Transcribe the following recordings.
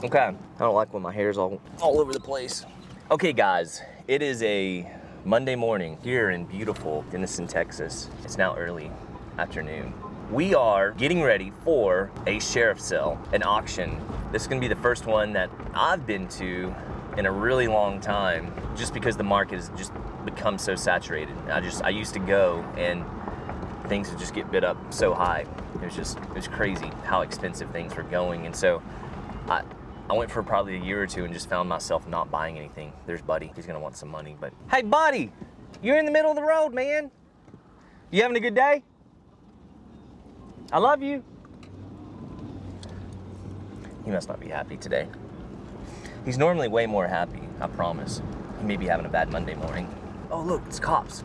Okay, I don't like when my hair's all over the place. Okay guys, it is a Monday morning here in beautiful Denison, Texas. It's now early afternoon. We are getting ready for a sheriff sale, an auction. This is gonna be the first one that I've been to in a really long time, just because the market has just become so saturated. I used to go and things would just get bid up so high. It was crazy how expensive things were going. And so I went for probably a year or two and just found myself not buying anything. There's Buddy, he's gonna want some money, but. Hey Buddy, you're in the middle of the road, man. You having a good day? I love you. He must not be happy today. He's normally way more happy, I promise. He may be having a bad Monday morning. Oh look, it's cops.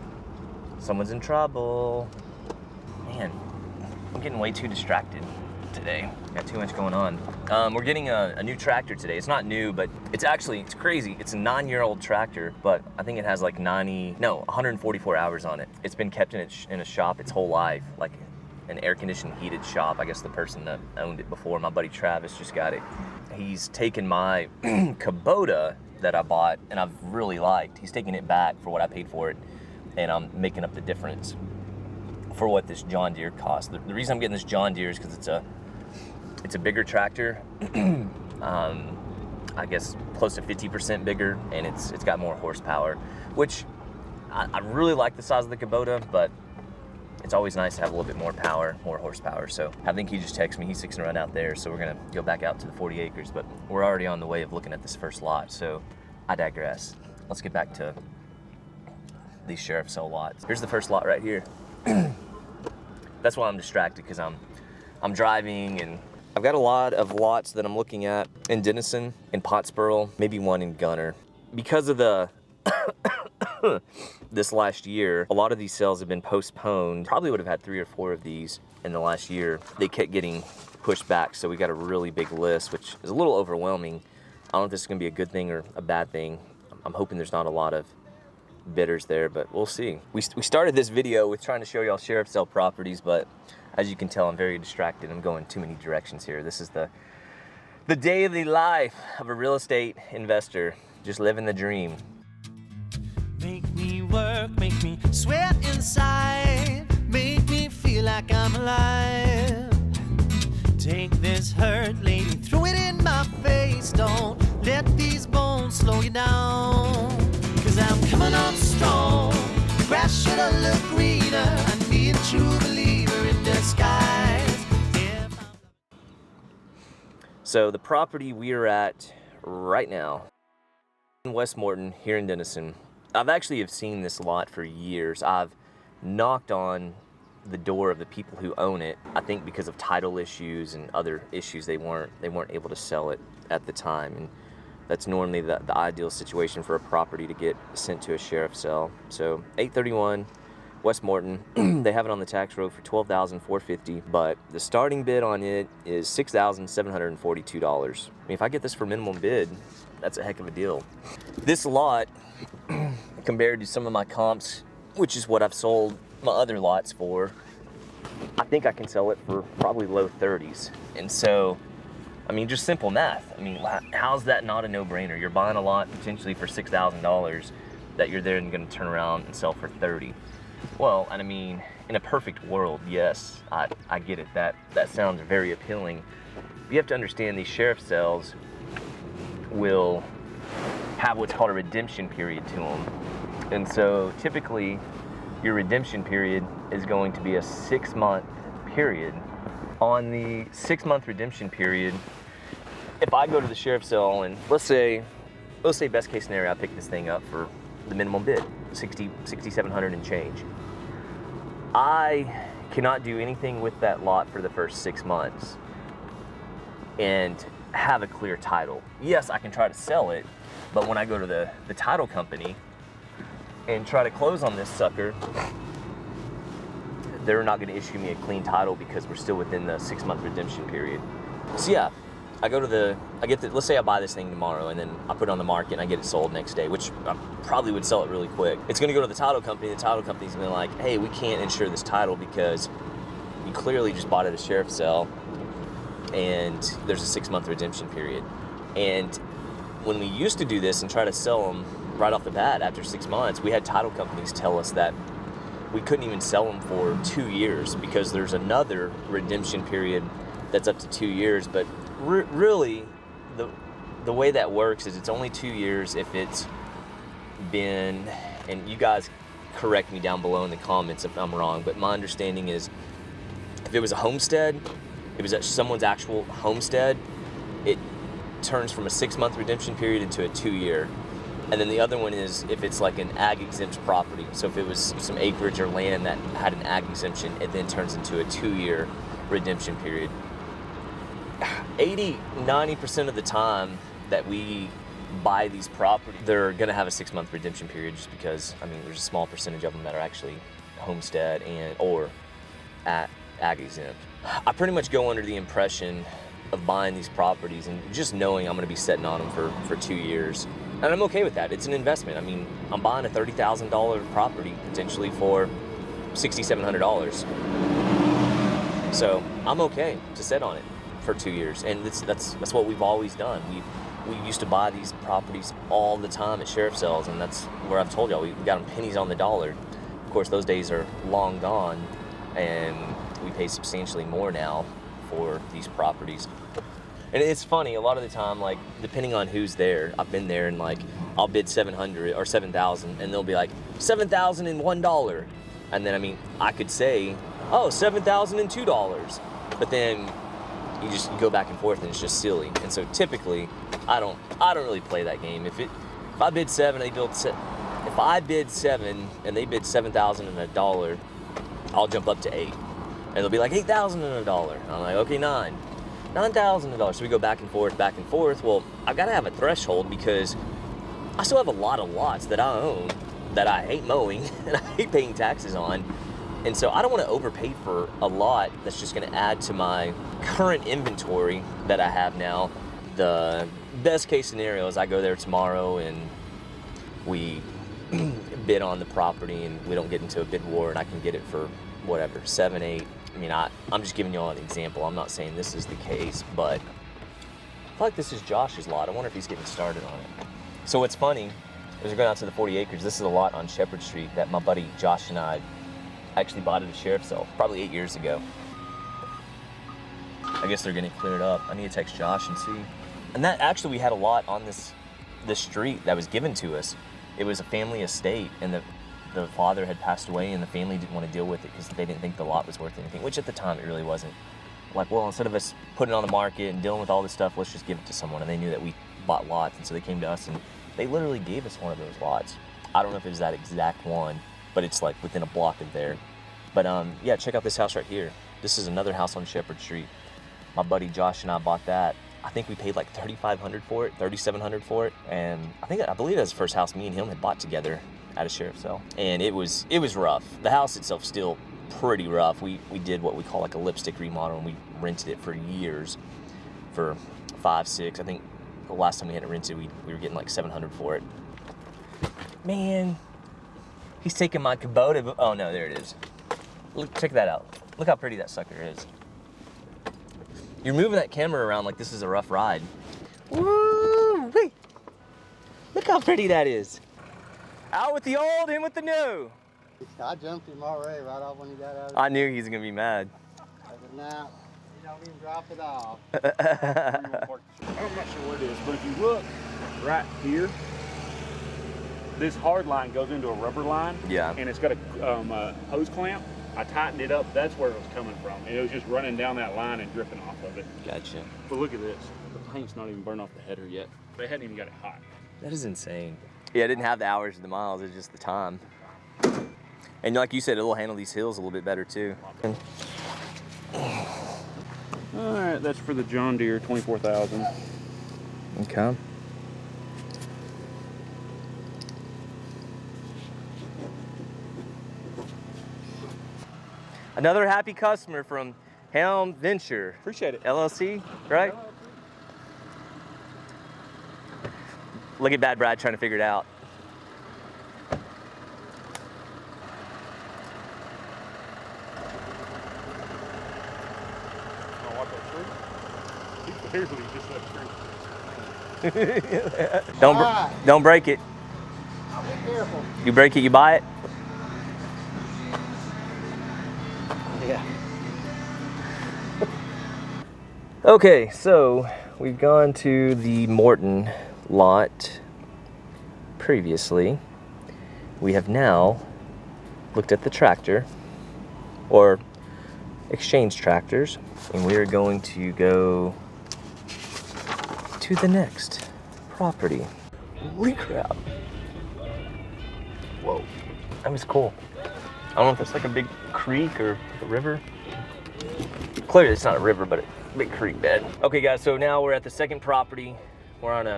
Someone's in trouble. Man, I'm getting way too distracted today. Got too much going on. We're getting a new tractor today. It's not new, but it's crazy. It's a 9-year-old tractor, but I think it has like 144 hours on it. It's been kept in a shop its whole life, like an air-conditioned heated shop. I guess the person that owned it before, my buddy Travis, just got it. He's taken my Kubota that I bought and I've really liked. He's taking it back for what I paid for it, and I'm making up the difference for what this John Deere costs. The reason I'm getting this John Deere is because it's a bigger tractor. I guess close to 50% bigger, and it's got more horsepower, which I really like the size of the Kubota, but it's always nice to have a little bit more power, more horsepower. So I think he just texted me, he's fixing to run out there, so we're gonna go back out to the 40 acres, but we're already on the way of looking at this first lot, so I digress. Let's get back to these sheriff sale lots. Here's the first lot right here. That's why I'm distracted, because I'm driving, and I've got a lot of lots that I'm looking at in Denison, in Pottsboro, maybe one in Gunner. Because of the this last year, a lot of these sales have been postponed. Probably would have had 3 or 4 of these in the last year. They kept getting pushed back, so we got a really big list, which is a little overwhelming. I don't know if this is gonna be a good thing or a bad thing. I'm hoping there's not a lot of bidders there, but we'll see. We started this video with trying to show y'all sheriff sale properties, but as you can tell, I'm very distracted. I'm going too many directions here. This is the daily life of a real estate investor, just living the dream. Make me work, make me sweat inside, make me feel like I'm alive. Take this hurt, lady, throw it in my face. Don't let these bones slow you down, 'cause I'm coming on strong. The grass should have looked greener. I need a true believer in disguise. So the property we are at right now in West Morton here in Denison, I've actually have seen this lot for years. I've knocked on the door of the people who own it. I think because of title issues and other issues, they weren't able to sell it at the time, and that's normally the ideal situation for a property to get sent to a sheriff sale. So 831 West Morton, they have it on the tax road for $12,450, but the starting bid on it is $6,742. I mean, if I get this for minimum bid, that's a heck of a deal. This lot, compared to some of my comps, which is what I've sold my other lots for, I think I can sell it for probably low 30s. And so, I mean, just simple math. I mean, how's that not a no-brainer? You're buying a lot potentially for $6,000 that you're then gonna turn around and sell for 30. Well, and I mean, in a perfect world, yes, I get it. That sounds very appealing. But you have to understand these sheriff sales will have what's called a redemption period to them. And so typically your redemption period is going to be a 6-month period. On the 6-month redemption period, if I go to the sheriff's sale and let's say best case scenario, I pick this thing up for the minimum bid, $6,700 and change. I cannot do anything with that lot for the first 6 months and have a clear title. Yes, I can try to sell it, but when I go to the title company and try to close on this sucker, they're not going to issue me a clean title because we're still within the 6-month redemption period. So yeah, let's say I buy this thing tomorrow and then I put it on the market and I get it sold next day, which I probably would sell it really quick. It's going to go to the title company. The title company's going to be like, hey, we can't insure this title because you clearly just bought it at a sheriff's sale and there's a 6-month redemption period. And when we used to do this and try to sell them right off the bat after 6 months, we had title companies tell us that we couldn't even sell them for 2 years because there's another redemption period that's up to 2 years. But really, the way that works is it's only 2 years if it's been, and you guys correct me down below in the comments if I'm wrong, but my understanding is if it was a homestead, it was someone's actual homestead, it turns from a 6-month redemption period into a 2-year. And then the other one is if it's like an ag exempt property. So if it was some acreage or land that had an ag exemption, it then turns into a 2-year redemption period. 80-90% of the time that we buy these properties, they're gonna have a 6-month redemption period just because, I mean, there's a small percentage of them that are actually homestead or ag exempt. I pretty much go under the impression of buying these properties and just knowing I'm gonna be sitting on them for 2 years. And I'm okay with that. It's an investment. I mean, I'm buying a $30,000 property potentially for $6,700. So I'm okay to sit on it for 2 years. And that's what we've always done. We used to buy these properties all the time at sheriff sales, and that's where I've told y'all, we got them pennies on the dollar. Of course, those days are long gone, and we pay substantially more now for these properties. And it's funny, a lot of the time, like, depending on who's there, I've been there and like, I'll bid 700 or 7,000 and they'll be like, $7,001. And then, I mean, I could say, oh, $7,002. But then you just go back and forth and it's just silly. And so typically, I don't really play that game. If I bid 7, if I bid 7 and they bid $7,001, I'll jump up to 8. And they'll be like, $8,001. I'm like, okay, $9,000. So we go back and forth. Well, I've got to have a threshold because I still have a lot of lots that I own that I hate mowing and I hate paying taxes on. And so I don't want to overpay for a lot that's just going to add to my current inventory that I have now. The best case scenario is I go there tomorrow and we bid on the property and we don't get into a bid war and I can get it for whatever, 7, 8. I mean, I'm just giving you all an example. I'm not saying this is the case, but I feel like this is Josh's lot. I wonder if he's getting started on it. So what's funny is we're going out to the 40 acres. This is a lot on Shepherd Street that my buddy Josh and I actually bought at a sheriff's sale probably 8 years ago. I guess they're getting cleared up. I need to text Josh and see. And that actually, we had a lot on this street that was given to us. It was a family estate, and the father had passed away and the family didn't want to deal with it because they didn't think the lot was worth anything, which at the time it really wasn't. Like, well, instead of us putting it on the market and dealing with all this stuff, let's just give it to someone. And they knew that we bought lots, and so they came to us and they literally gave us one of those lots. I don't know if it was that exact one, but it's like within a block of there. But yeah, check out this house right here. This is another house on Shepherd Street. My buddy Josh and I bought that. I think we paid like $3,500 for it, $3,700 for it, and I believe that was the first house me and him had bought together at a sheriff's sale. And it was rough. The house itself still pretty rough. We did what we call like a lipstick remodel, and we rented it for years for 5, 6. I think the last time we had it rented, we were getting like $700 for it. Man, he's taking my Kubota. Oh no, there it is. Look, check that out. Look how pretty that sucker is. You're moving that camera around like this is a rough ride. Woo! Look how pretty that is. Out with the old, in with the new. I jumped him already right off when he got out of I knew he was gonna be mad. I said, nah, you don't even drop it off. I'm not sure where it is, but if you look right here, this hard line goes into a rubber line. Yeah. And it's got a hose clamp. I tightened it up. That's where it was coming from. And it was just running down that line and dripping off of it. Gotcha. But look at this. The paint's not even burned off the header yet. They hadn't even got it hot. That is insane. Yeah, I didn't have the hours or the miles, it's just the time. And like you said, it'll handle these hills a little bit better too. All right, that's for the John Deere 24,000. Okay. Another happy customer from Helm Venture. Appreciate it. LLC, right? Look at Bad Brad trying to figure it out. Oh, watch that tree. He clearly just left tree. Don't break it. Be careful. You break it, you buy it. Yeah. Okay, so we've gone to the Morton lot previously. We have now looked at the tractor, or exchange tractors, and we are going to go to the next property. Holy crap. Whoa, that was cool. I don't know if that's like a big creek or a river. Clearly it's not a river, but a big creek bed. Okay guys, so now we're at the second property. We're on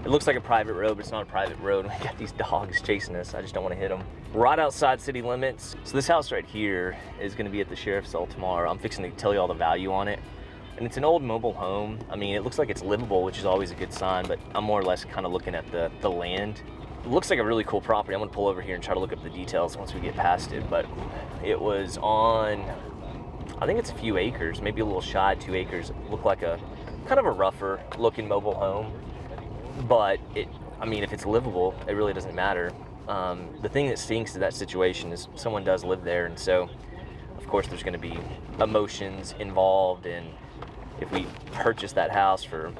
it looks like a private road, but it's not a private road. We got these dogs chasing us. I just don't want to hit them. Right outside city limits. So this house right here is going to be at the sheriff's sale tomorrow. I'm fixing to tell you all the value on it. And it's an old mobile home. I mean, it looks like it's livable, which is always a good sign, but I'm more or less kind of looking at the land. It looks like a really cool property. I'm going to pull over here and try to look up the details once we get past it, but it was on, I think it's a few acres, maybe a little shy, 2 acres. It looked like a kind of a rougher looking mobile home. But I mean, if it's livable, it really doesn't matter. The thing that stinks to that situation is someone does live there, and so of course there's going to be emotions involved. And if we purchase that house for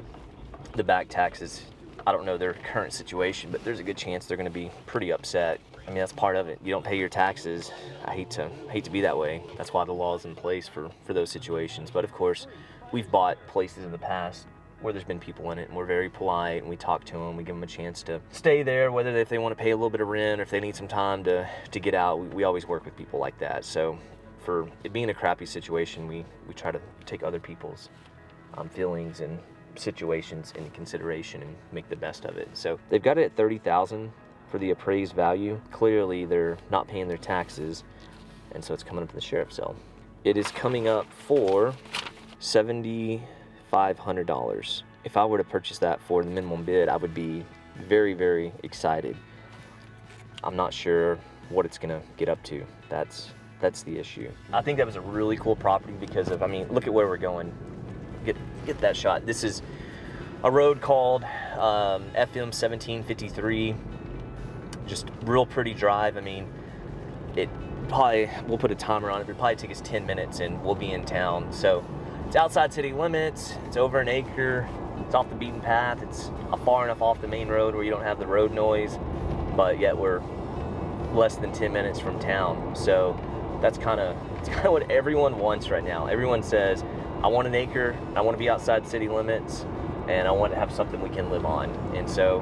the back taxes, I don't know their current situation, but there's a good chance they're going to be pretty upset. I mean, that's part of it. You don't pay your taxes. I hate to be that way. That's why the law is in place for those situations. But of course, we've bought places in the past where there's been people in it, and we're very polite, and we talk to them, we give them a chance to stay there, whether if they want to pay a little bit of rent or if they need some time to get out. We always work with people like that. So for it being a crappy situation, we try to take other people's feelings and situations into consideration and make the best of it. So they've got it at $30,000 for the appraised value. Clearly they're not paying their taxes, and so it's coming up to the sheriff's sale. It is coming up for $7,500. If I were to purchase that for the minimum bid, I would be very, very excited. I'm not sure what it's gonna get up to. That's the issue. I think that was a really cool property because of, I mean, look at where we're going. Get that shot. This is a road called FM 1753. Just real pretty drive. I mean, it probably, we'll put a timer on it, but it'll probably take us 10 minutes and we'll be in town. So it's outside city limits, it's over an acre, it's off the beaten path, it's far enough off the main road where you don't have the road noise, but yet we're less than 10 minutes from town. So that's kind of what everyone wants right now. Everyone says, I want an acre, I want to be outside city limits, and I want to have something we can live on. And so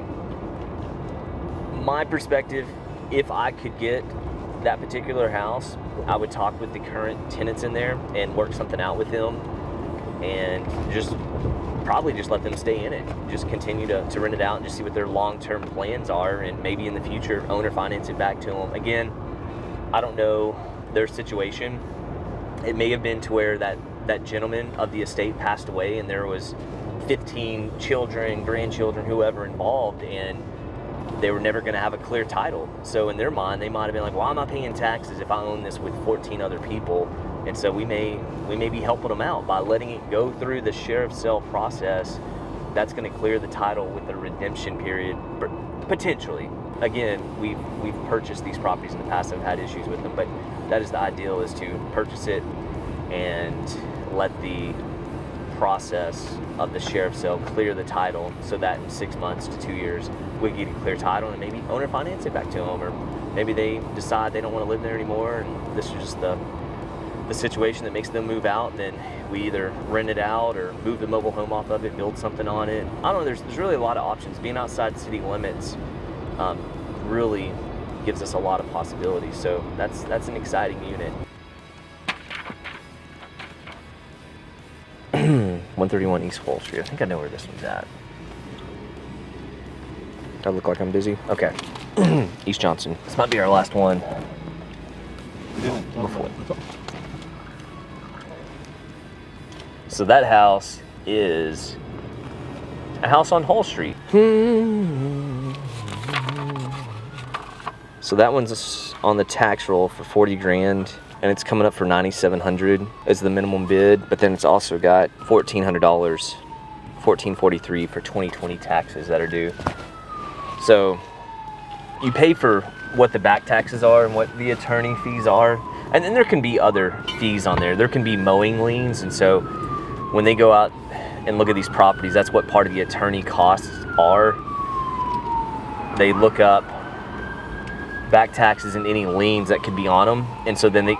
my perspective, if I could get that particular house, I would talk with the current tenants in there and work something out with them, and probably just let them stay in it. Just continue to rent it out and just see what their long-term plans are, and maybe in the future owner finance it back to them. Again, I don't know their situation. It may have been to where that gentleman of the estate passed away and there was 15 children, grandchildren, whoever involved, and they were never going to have a clear title. So in their mind, they might have been like, why am I paying taxes if I own this with 14 other people? And so we may be helping them out by letting it go through the sheriff's sale process. That's going to clear the title with a redemption period, potentially. Again, we've purchased these properties in the past and have had issues with them, but that is the ideal, is to purchase it and let the process of the sheriff's sale clear the title, so that in 6 months to 2 years we get a clear title and maybe owner finance it back to them, or maybe they decide they don't want to live there anymore and this is just the situation that makes them move out, and then we either rent it out or move the mobile home off of it, build something on it. I don't know, there's really a lot of options. Being outside city limits really gives us a lot of possibilities, so that's an exciting unit. 131 East Wall Street. I think I know where this one's at. Do I look like I'm busy? Okay. East Johnson. This might be our last one. Before. So that house is a house on Hall Street. So that one's on the tax roll for 40 grand. And it's coming up for $9,700 as the minimum bid, but then it's also got $1,400 $14.43 for 2020 taxes that are due. So you pay for what the back taxes are and what the attorney fees are. And then there can be other fees on there. There can be mowing liens. And so when they go out and look at these properties, that's what part of the attorney costs are. They look up back taxes and any liens that could be on them. And so then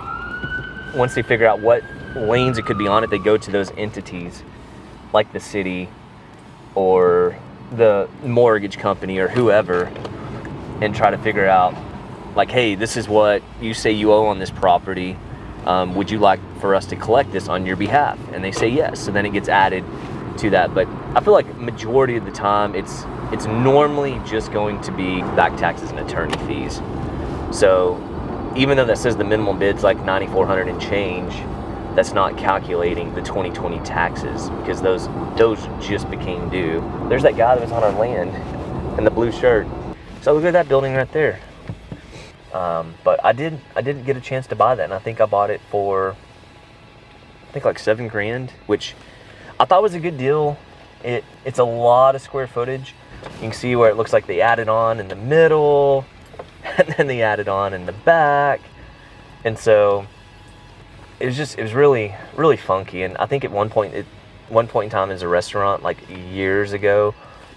once they figure out what liens it could be on it, they go to those entities like the city or the mortgage company or whoever and try to figure out, like, hey, this is what you say you owe on this property. Would you like for us to collect this on your behalf? And they say yes. So then it gets added to that. But I feel like majority of the time it's normally just going to be back taxes and attorney fees. So even though that says the minimum bid's like $9,400 and change, that's not calculating the 2020 taxes because those just became due. There's that guy that was on our land in the blue shirt. So look at that building right there. But I didn't get a chance to buy that, and I think I bought it for like $7,000, which I thought was a good deal. It's a lot of square footage. You can see where it looks like they added on in the middle, and then they added on in the back, and so it was really, really funky. And I think at one point in time as a restaurant, like years ago,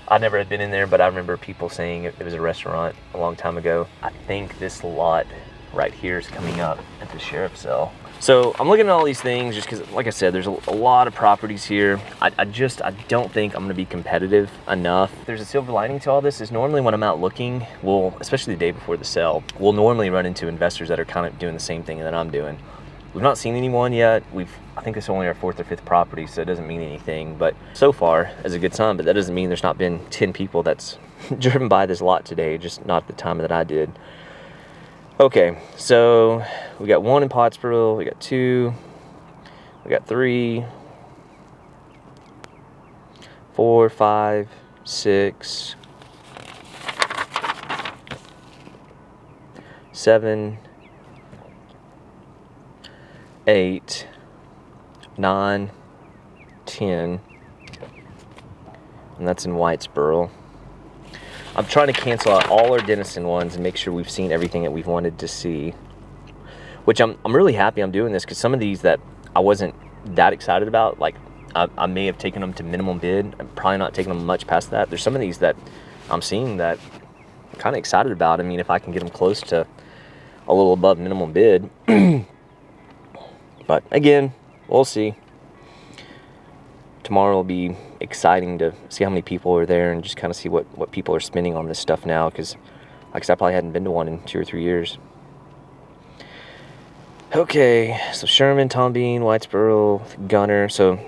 I never had been in there, but I remember people saying it was a restaurant a long time ago. I think this lot right here is coming up at the sheriff's sale. So I'm looking at all these things just because, like I said, there's a lot of properties here. I don't think I'm going to be competitive enough. There's a silver lining to all this is normally when I'm out looking, especially the day before the sale, we'll normally run into investors that are kind of doing the same thing that I'm doing. We've not seen anyone yet. I think this is only our 4th or 5th property, so it doesn't mean anything. But so far, is a good sign. But that doesn't mean there's not been 10 people that's driven by this lot today, just not at the time that I did. Okay, so we got 1 in Pottsboro, we got 2, we got 3, 4, 5, 6, 7, 8, 9, 10, and that's in Whitesboro. I'm trying to cancel out all our Denison ones and make sure we've seen everything that we've wanted to see, which I'm really happy I'm doing this because some of these that I wasn't that excited about, like I may have taken them to minimum bid. I'm probably not taking them much past that. There's some of these that I'm seeing that I'm kind of excited about. I mean, if I can get them close to a little above minimum bid. But again, we'll see. Tomorrow will be exciting to see how many people are there and just kind of see what people are spending on this stuff now, because like I said, I probably hadn't been to one in 2 or 3 years. Okay, so Sherman, Tom Bean, Whitesboro, Gunner. So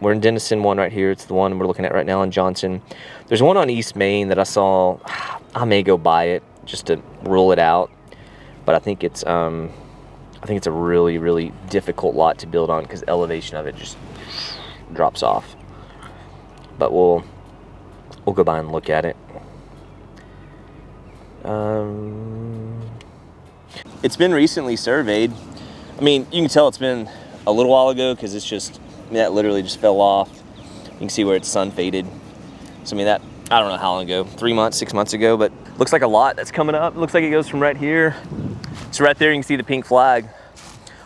we're in Denison one right here. It's the one we're looking at right now in Johnson. There's one on East Main that I saw. I may go buy it just to rule it out, but I think it's a really, really difficult lot to build on because elevation of it just drops off. But we'll go by and look at it. It's been recently surveyed. I mean, you can tell it's been a little while ago because it's just, that literally just fell off. You can see where it's sun faded. So I mean, that, I don't know how long ago, 3 months, 6 months ago, but looks like a lot that's coming up. It looks like it goes from right here. So right there you can see the pink flag.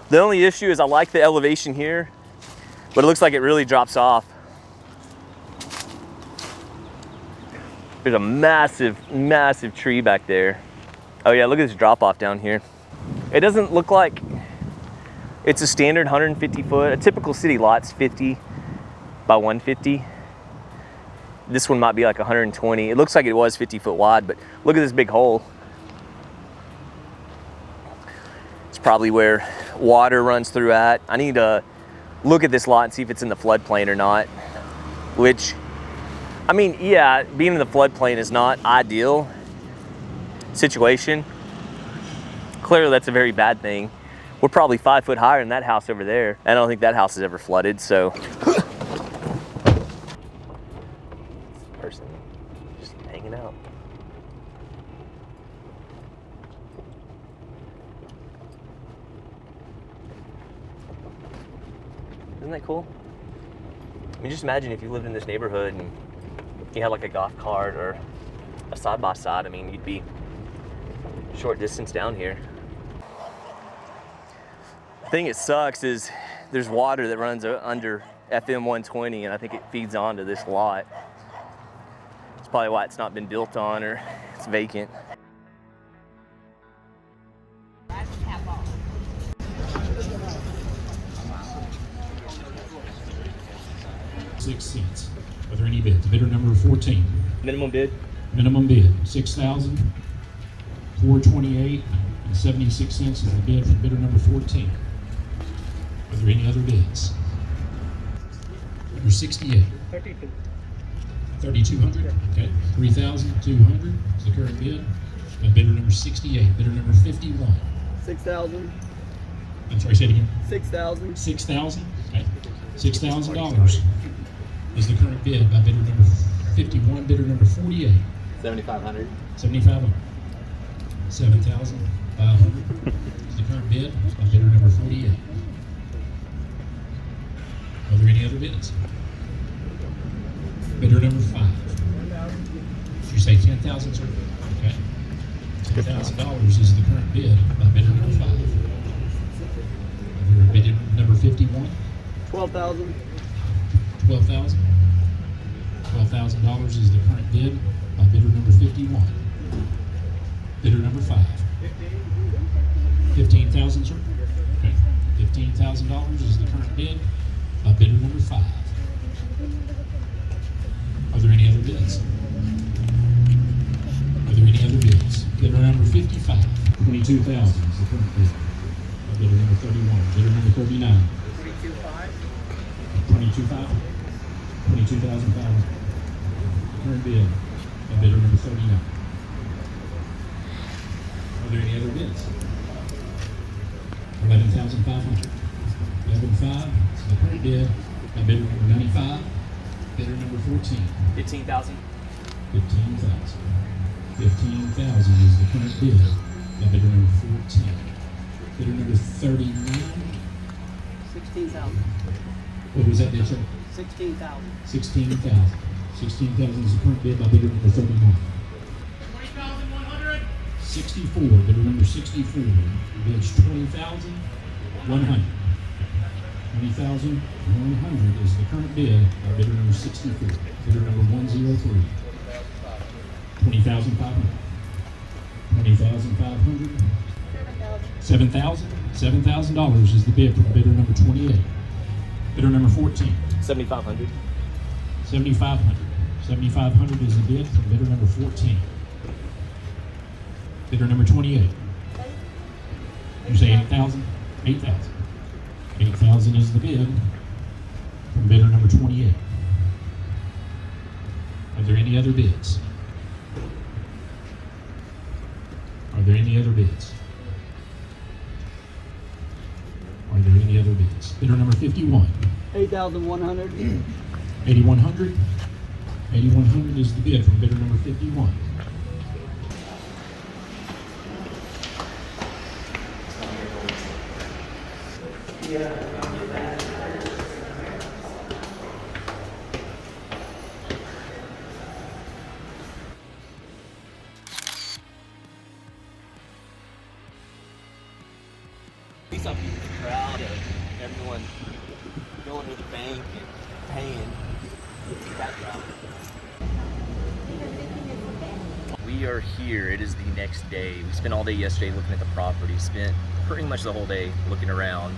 The only issue is I like the elevation here, but it looks like it really drops off. There's a massive, massive tree back there. Oh yeah, look at this drop off down here. It doesn't look like it's a standard 150 foot. A typical city lot's 50 by 150. This one might be like 120. It looks like it was 50 foot wide, but look at this big hole. It's probably where water runs through at. I need to look at this lot and see if it's in the floodplain or not, which, I mean, yeah, being in the floodplain is not ideal situation. Clearly that's a very bad thing. We're probably 5 foot higher than that house over there. I don't think that house is ever flooded, so. Person just hanging out. Isn't that cool? I mean, just imagine if you lived in this neighborhood and you had like a golf cart or a side-by-side. I mean, you'd be short distance down here. The thing that sucks is there's water that runs under FM 120, and I think it feeds onto this lot. It's probably why it's not been built on, or it's vacant. Six seats. Are there any bids? Bidder number 14. Minimum bid? Minimum bid, $6,428.76 is the bid for bidder number 14. Are there any other bids? Number 68. 3,200. Okay. 3,200 is the current bid. Bidder number 68. Bidder number 51. 6,000. I'm sorry, say it again. 6,000. 6,000. Okay. $6,000 is the current bid by bidder number 51. Bidder number 48. 7,500. 7,500. 7,500 is the current bid by bidder number 48. Are there any other bids? Bidder number 5. Did you say 10,000, sir? Okay. $10,000 is the current bid by bidder number 5. Are there bidder number 51? 12,000. 12,000. $12,000 is the current bid by bidder number 51. Bidder number 5. 15,000, sir? Okay. $15,000 is the current bid by bidder number 5. Are there any other bids? Are there any other bids? Bidder number 55. 22,000 is the current bid by bidder number 31. Bidder number 39. 22,500. 22,500. Current bid by bidder number 39. Are there any other bids? 11,500. 11,500 is the current bid by bidder number 95. Bidder number 14. 15,000. 15,000. 15,000 is the current bid by bidder number 14. Bidder number 39. 16,000. What was that bid, sir? 16,000. 16,000. 16,000 is the current bid by bidder number 39. 64, bidder number 64, bids 20,100. 20,100 is the current bid by bidder number 64. Bidder number 103. 20,500. 20,500. 7,000. $7,000 is the bid for bidder number 28. Bidder number 14. 7,500. 7,500. 7,500 is the bid for bidder number 14. Bidder number 28. You say 8,000? 8,000. 8,000 is the bid from bidder number 28. Are there any other bids? Are there any other bids? Are there any other bids? Bidder number 51. 8,100. 8,100. 8,100 is the bid from bidder number 51. At least I'm proud of everyone going to the bank and paying that route. We are here. It is the next day. We spent all day yesterday looking at the property, spent pretty much the whole day looking around,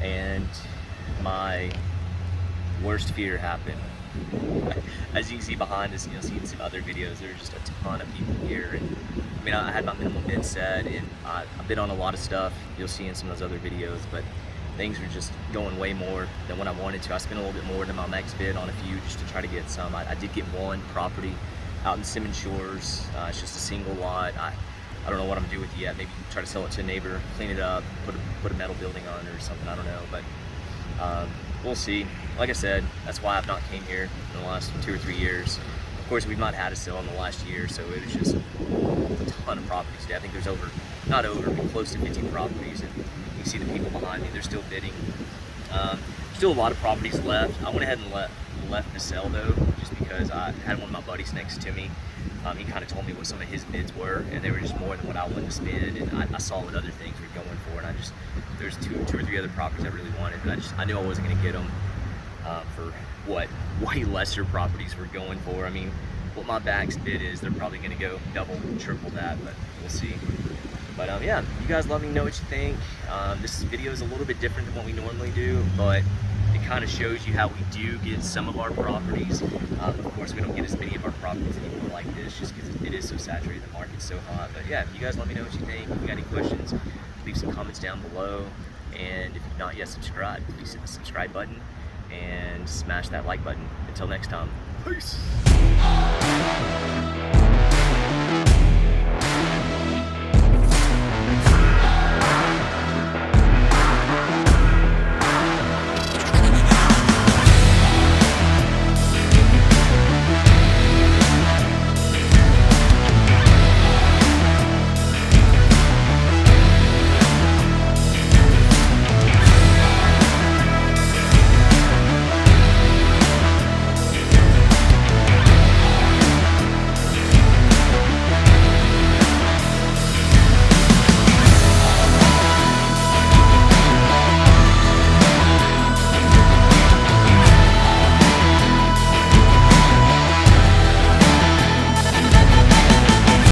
and my worst fear happened. As you can see behind us, you'll see in some other videos, there's just a ton of people here. And I mean, I had my minimum bid set, and I bid on a lot of stuff. You'll see in some of those other videos, but things were just going way more than what I wanted to. I spent a little bit more than my max bid on a few just to try to get some. I did get one property out in Simmons Shores. It's just a single lot. I don't know what I'm gonna do with it yet. Maybe try to sell it to a neighbor, clean it up, put a metal building on it or something. I don't know, but we'll see. Like I said, that's why I've not came here in the last 2 or 3 years. Of course, we've not had a sale in the last year, so it was just a ton of properties today. I think there's but close to 15 properties, and you can see the people behind me, they're still bidding. Still a lot of properties left. I went ahead and left to sell though, just because I had one of my buddies next to me. He kind of told me what some of his bids were, and they were just more than what I wanted to spend. And I saw what other things were going for, and there's two or three other properties I really wanted, but I knew I wasn't going to get them for what way lesser properties were going for. I mean, what my back's bid is, they're probably going to go double, triple that, but we'll see. But yeah, you guys let me know what you think. This video is a little bit different than what we normally do, but it kind of shows you how we do get some of our properties. Of course, we don't get as many of our properties anymore like this, just because it is so saturated, the market's so hot. But yeah, you guys let me know what you think. If you got any questions, leave some comments down below. And if you've not yet subscribed, please hit the subscribe button and smash that like button. Until next time, peace.